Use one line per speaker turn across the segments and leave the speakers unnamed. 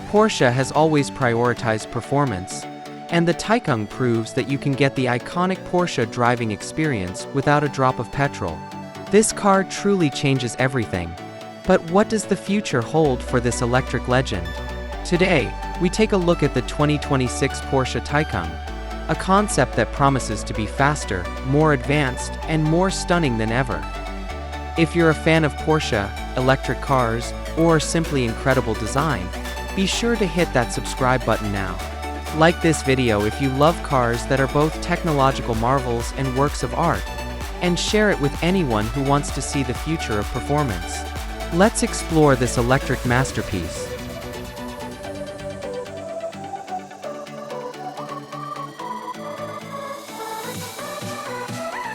Porsche has always prioritized performance, and the Taycan proves that you can get the iconic Porsche driving experience without a drop of petrol. This car truly changes everything. But what does the future hold for this electric legend? Today, we take a look at the 2026 Porsche Taycan, a concept that promises to be faster, more advanced, and more stunning than ever. If you're a fan of Porsche, electric cars, or simply incredible design, be sure to hit that subscribe button now. Like this video if you love cars that are both technological marvels and works of art, and share it with anyone who wants to see the future of performance. Let's explore this electric masterpiece.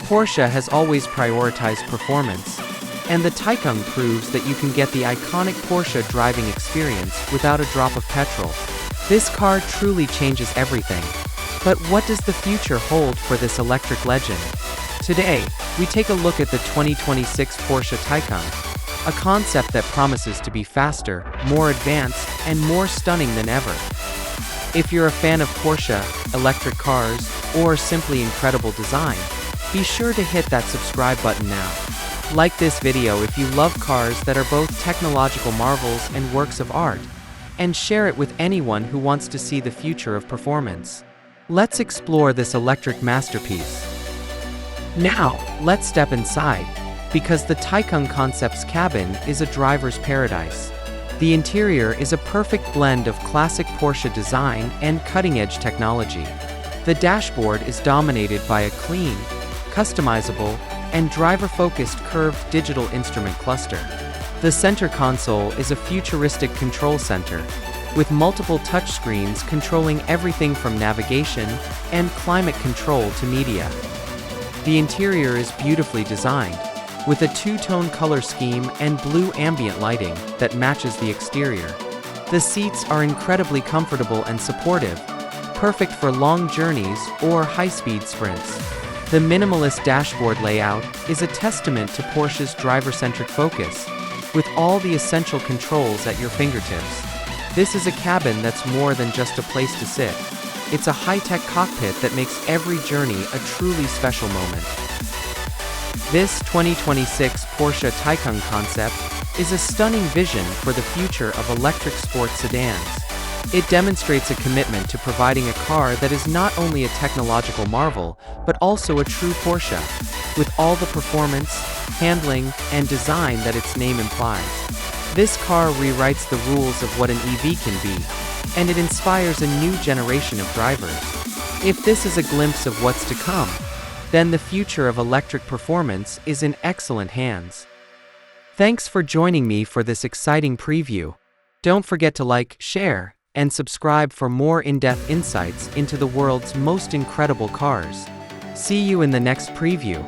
Porsche has always prioritized performance, and the Taycan proves that you can get the iconic Porsche driving experience without a drop of petrol. This car truly changes everything. But what does the future hold for this electric legend? Today, we take a look at the 2026 Porsche Taycan, a concept that promises to be faster, more advanced, and more stunning than ever. If you're a fan of Porsche, electric cars, or simply incredible design, be sure to hit that subscribe button now. Like this video if you love cars that are both technological marvels and works of art, and share it with anyone who wants to see the future of performance. Let's explore this electric masterpiece. Now, let's step inside, because the Taycan Concept's cabin is a driver's paradise. The interior is a perfect blend of classic Porsche design and cutting-edge technology. The dashboard is dominated by a clean, customizable, and driver-focused curved digital instrument cluster. The center console is a futuristic control center, with multiple touchscreens controlling everything from navigation and climate control to media. The interior is beautifully designed, with a two-tone color scheme and blue ambient lighting that matches the exterior. The seats are incredibly comfortable and supportive, perfect for long journeys or high-speed sprints. The minimalist dashboard layout is a testament to Porsche's driver-centric focus, with all the essential controls at your fingertips. This is a cabin that's more than just a place to sit. It's a high-tech cockpit that makes every journey a truly special moment. This 2026 Porsche Taycan concept is a stunning vision for the future of electric sports sedans. It demonstrates a commitment to providing a car that is not only a technological marvel, but also a true Porsche, with all the performance, handling, and design that its name implies. This car rewrites the rules of what an EV can be, and it inspires a new generation of drivers. If this is a glimpse of what's to come, then the future of electric performance is in excellent hands. Thanks for joining me for this exciting preview. Don't forget to like, share, and subscribe for more in-depth insights into the world's most incredible cars. See you in the next preview.